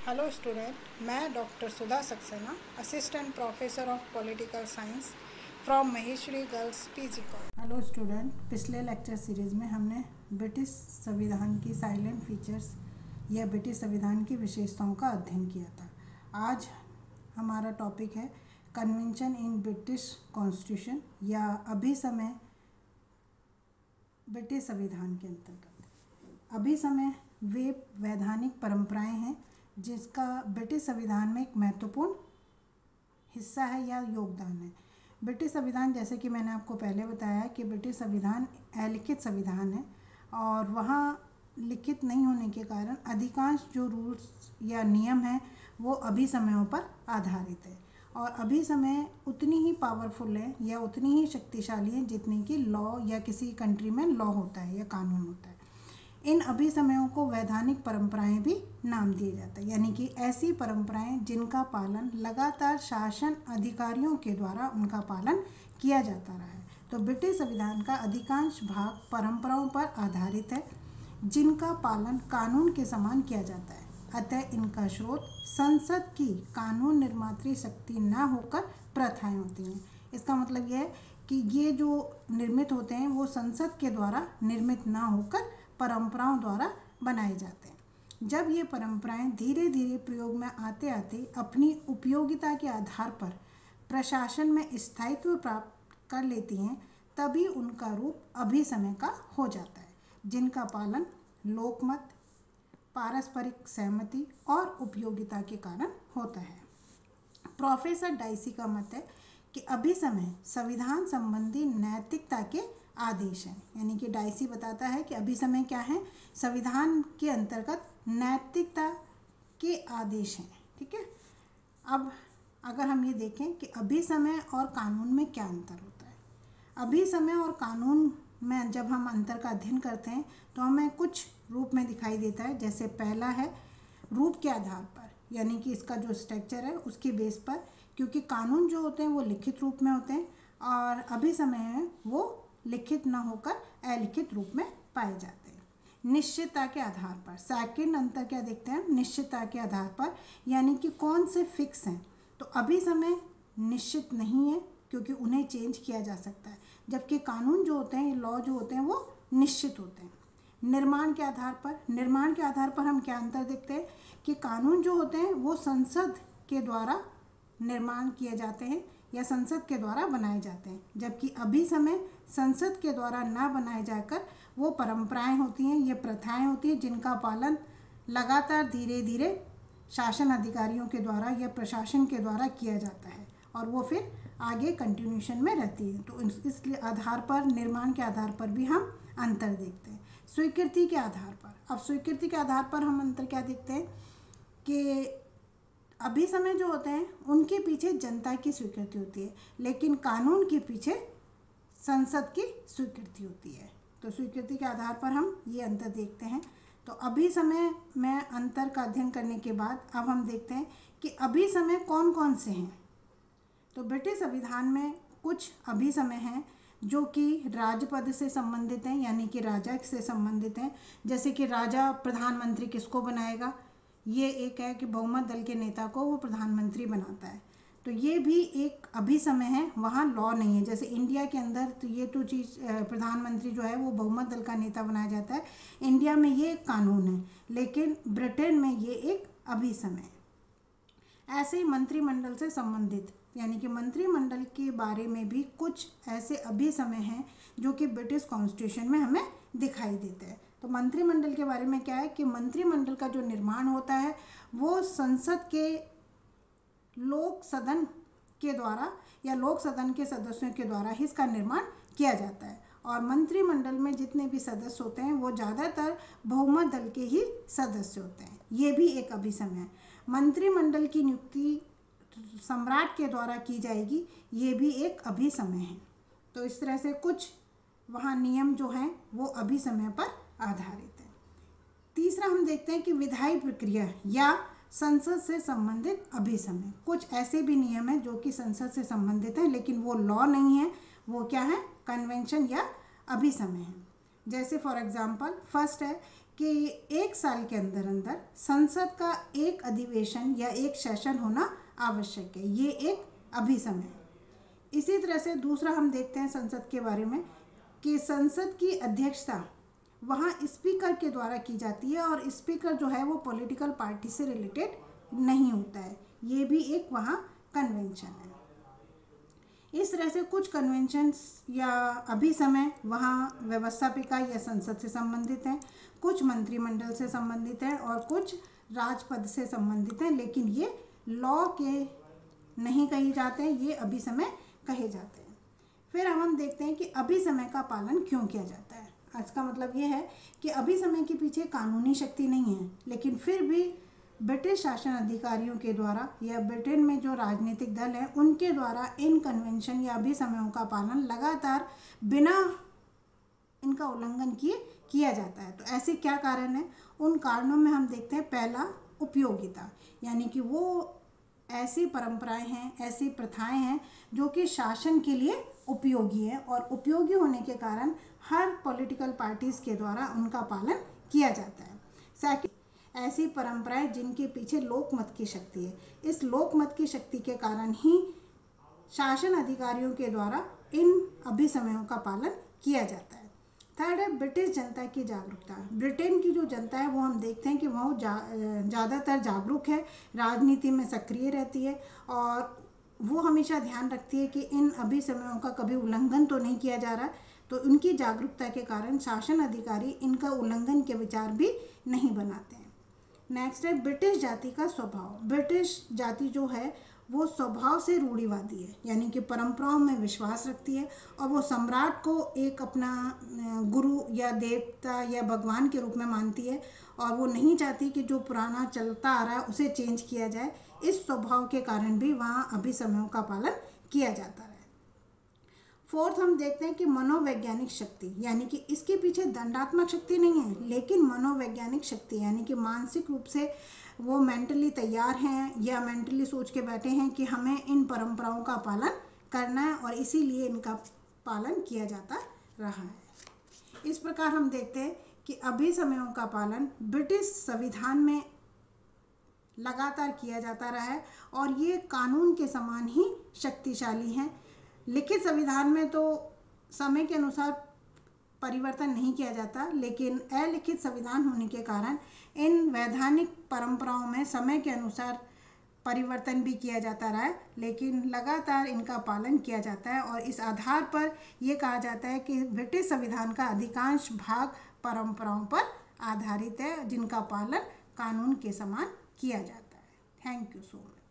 Hello student, मैं doctor Sudha Saxena, assistant professor of political science from Maheshwari girls PG college. Hello student, पिछले lecture series में हमने British संविधान की साइलेंट फीचर्स या ब्रिटिश संविधान की विशेषताओं का अध्ययन किया था। आज हमारा टॉपिक है कन्वेंशन इन ब्रिटिश कॉन्स्टिट्यूशन या अभी समय ब्रिटिश संविधान के अंतर्गत। अभी समय वे वैधानिक परंपराएं हैं जिसका ब्रिटिश संविधान में एक महत्वपूर्ण हिस्सा है या योगदान है। ब्रिटिश संविधान, जैसे कि मैंने आपको पहले बताया कि ब्रिटिश संविधान अलिखित संविधान है और वहाँ लिखित नहीं होने के कारण अधिकांश जो रूल्स या नियम हैं वो अभी समयों पर आधारित है और अभी समय उतनी ही पावरफुल है या उतनी ही शक्तिशाली है जितनी कि लॉ या किसी कंट्री में लॉ होता है या कानून होता है। इन अभी समयों को वैधानिक परंपराएं भी नाम दिया जाता है, यानी कि ऐसी परंपराएं जिनका पालन लगातार शासन अधिकारियों के द्वारा उनका पालन किया जाता रहा है। तो ब्रिटिश संविधान का अधिकांश भाग परंपराओं पर आधारित है जिनका पालन कानून के समान किया जाता है। अतः इनका स्रोत संसद की कानून निर्मात्री शक्ति न होकर प्रथाएं होती हैं। इसका मतलब यह है कि ये जो निर्मित होते हैं वो संसद के द्वारा निर्मित ना होकर परंपराओं द्वारा बनाए जाते हैं। जब ये परंपराएं धीरे धीरे प्रयोग में आते आते अपनी उपयोगिता के आधार पर प्रशासन में स्थायित्व प्राप्त कर लेती हैं, तभी उनका रूप अभी समय का हो जाता है, जिनका पालन लोकमत, पारस्परिक सहमति और उपयोगिता के कारण होता है। प्रोफेसर डाइसी का मत है कि अभी समय संविधान संबंधी नैतिकता के आदेश हैं, यानी कि डाइसी बताता है कि अभी समय क्या है, संविधान के अंतर्गत नैतिकता के आदेश हैं। ठीक है। अब अगर हम ये देखें कि अभी समय और कानून में क्या अंतर होता है। अभी समय और कानून में जब हम अंतर का अध्ययन करते हैं तो हमें कुछ रूप में दिखाई देता है। जैसे पहला है रूप के आधार पर, यानी कि इसका जो स्ट्रक्चर है उसके बेस पर, क्योंकि कानून जो होते हैं वो लिखित रूप में होते हैं और अभी समय है वो लिखित न होकर अलिखित रूप में पाए जाते हैं। निश्चितता के आधार पर, सेकंड अंतर क्या देखते हैं, निश्चितता के आधार पर, यानी कि कौन से फिक्स हैं। तो अभी समय निश्चित नहीं है क्योंकि उन्हें चेंज किया जा सकता है, जबकि कानून जो होते हैं, लॉ जो होते हैं वो निश्चित होते हैं। निर्माण के आधार पर, निर्माण के आधार पर हम क्या अंतर देखते हैं कि कानून जो होते हैं वो संसद के द्वारा निर्माण किए जाते हैं या संसद के द्वारा बनाए जाते हैं, जबकि अभी समय संसद के द्वारा ना बनाए जाकर वो परंपराएं होती हैं, ये प्रथाएं होती हैं जिनका पालन लगातार धीरे धीरे शासन अधिकारियों के द्वारा या प्रशासन के द्वारा किया जाता है और वो फिर आगे कंटिन्यूशन में रहती है। तो इसलिए आधार पर, निर्माण के आधार पर भी हम अंतर देखते हैं। स्वीकृति के आधार पर, अब स्वीकृति के आधार पर हम अंतर क्या देखते हैं कि अभी समय जो होते हैं उनके पीछे जनता की स्वीकृति होती है, लेकिन कानून के पीछे संसद की स्वीकृति होती है। तो स्वीकृति के आधार पर हम ये अंतर देखते हैं। तो अभी समय में अंतर का अध्ययन करने के बाद अब हम देखते हैं कि अभी समय कौन कौन से हैं। तो ब्रिटिश संविधान में कुछ अभी समय हैं जो कि राजपद से संबंधित हैं, यानी कि राजा से संबंधित हैं। जैसे कि राजा प्रधानमंत्री किसको बनाएगा, ये एक है कि बहुमत दल के नेता को वो प्रधानमंत्री बनाता है। तो ये भी एक अभी समय है, वहाँ लॉ नहीं है। जैसे इंडिया के अंदर तो ये तो चीज़ प्रधानमंत्री जो है वो बहुमत दल का नेता बनाया जाता है, इंडिया में ये एक कानून है, लेकिन ब्रिटेन में ये एक अभी समय है। ऐसे ही मंत्रिमंडल से संबंधित, यानी कि मंत्रिमंडल के बारे में भी कुछ ऐसे अभी समय हैं जो कि ब्रिटिश कॉन्स्टिट्यूशन में हमें दिखाई देते हैं। तो मंत्रिमंडल के बारे में क्या है कि मंत्रिमंडल का जो निर्माण होता है वो संसद के लोक सदन के द्वारा या लोक सदन के सदस्यों के द्वारा ही इसका निर्माण किया जाता है और मंत्रिमंडल में जितने भी सदस्य होते हैं वो ज़्यादातर बहुमत दल के ही सदस्य होते हैं। ये भी एक अभी समय है। मंत्रिमंडल की नियुक्ति सम्राट के द्वारा की जाएगी, ये भी एक अभी समय है। तो इस तरह से कुछ वहाँ नियम जो हैं वो अभी समय पर आधारित है। तीसरा हम देखते हैं कि विधायी प्रक्रिया या संसद से संबंधित अभी समय। कुछ ऐसे भी नियम हैं जो कि संसद से संबंधित हैं लेकिन वो लॉ नहीं है, वो क्या है, कन्वेंशन या अभी समय है। जैसे फॉर एग्जांपल फर्स्ट है कि एक साल के अंदर अंदर संसद का एक अधिवेशन या एक सेशन होना आवश्यक है। ये एक अभिसमय है। इसी तरह से दूसरा हम देखते हैं संसद के बारे में कि संसद की अध्यक्षता वहाँ स्पीकर के द्वारा की जाती है और स्पीकर जो है वो पॉलिटिकल पार्टी से रिलेटेड नहीं होता है। ये भी एक वहाँ कन्वेंशन है। इस तरह से कुछ कन्वेंशंस या अभिसमय वहाँ व्यवस्थापिका या संसद से संबंधित हैं, कुछ मंत्रिमंडल से संबंधित हैं और कुछ राजपद से संबंधित हैं, लेकिन ये लॉ के नहीं कहे जाते हैं, ये अभिसमय कहे जाते हैं। फिर हम देखते हैं कि अभिसमय का पालन क्यों किया जाता है। आज का मतलब ये है कि अभिसमय के पीछे कानूनी शक्ति नहीं है, लेकिन फिर भी ब्रिटिश शासन अधिकारियों के द्वारा या ब्रिटेन में जो राजनीतिक दल है उनके द्वारा इन कन्वेंशन या अभिसमयों का पालन लगातार बिना इनका उल्लंघन किए किया जाता है। तो ऐसे क्या कारण है? उन कारणों में हम देखते हैं, पहला उपयोगिता, यानी कि वो ऐसी परंपराएं हैं, ऐसी प्रथाएं हैं जो कि शासन के लिए उपयोगी है और उपयोगी होने के कारण हर पॉलिटिकल पार्टीज़ के द्वारा उनका पालन किया जाता है। सेकंड, ऐसी परंपराएं जिनके पीछे लोकमत की शक्ति है। इस लोकमत की शक्ति के कारण ही शासन अधिकारियों के द्वारा इन अभिसमयों का पालन किया जाता है। थर्ड है ब्रिटिश जनता की जागरूकता। ब्रिटेन की जो जनता है वो हम देखते हैं कि वह ज़्यादातर जागरूक है, राजनीति में सक्रिय रहती है और वो हमेशा ध्यान रखती है कि इन अभिसमयों का कभी उल्लंघन तो नहीं किया जा रहा। तो उनकी जागरूकता के कारण शासन अधिकारी इनका उल्लंघन के विचार भी नहीं बनाते हैं। नेक्स्ट है ब्रिटिश जाति का स्वभाव। ब्रिटिश जाति जो है वो स्वभाव से रूढ़िवादी है, यानी कि परंपराओं में विश्वास रखती है और वो सम्राट को एक अपना गुरु या देवता या भगवान के रूप में मानती है और वो नहीं चाहती कि जो पुराना चलता आ रहा है उसे चेंज किया जाए। इस स्वभाव के कारण भी वहाँ अभिसमयों का पालन किया जाता है। फोर्थ, हम देखते हैं कि मनोवैज्ञानिक शक्ति, यानी कि इसके पीछे दंडात्मक शक्ति नहीं है, लेकिन मनोवैज्ञानिक शक्ति, यानी कि मानसिक रूप से वो मेंटली तैयार हैं या मेंटली सोच के बैठे हैं कि हमें इन परंपराओं का पालन करना है और इसीलिए इनका पालन किया जाता रहा है। इस प्रकार हम देखते हैं कि अभिसमयों का पालन ब्रिटिश संविधान में लगातार किया जाता रहा है और ये कानून के समान ही शक्तिशाली हैं। लिखित संविधान में तो समय के अनुसार परिवर्तन नहीं किया जाता, लेकिन अलिखित संविधान होने के कारण इन वैधानिक परंपराओं में समय के अनुसार परिवर्तन भी किया जाता रहा है, लेकिन लगातार इनका पालन किया जाता है और इस आधार पर यह कहा जाता है कि ब्रिटिश संविधान का अधिकांश भाग परंपराओं पर आधारित है जिनका पालन कानून के समान किया जाता है। Thank you so much.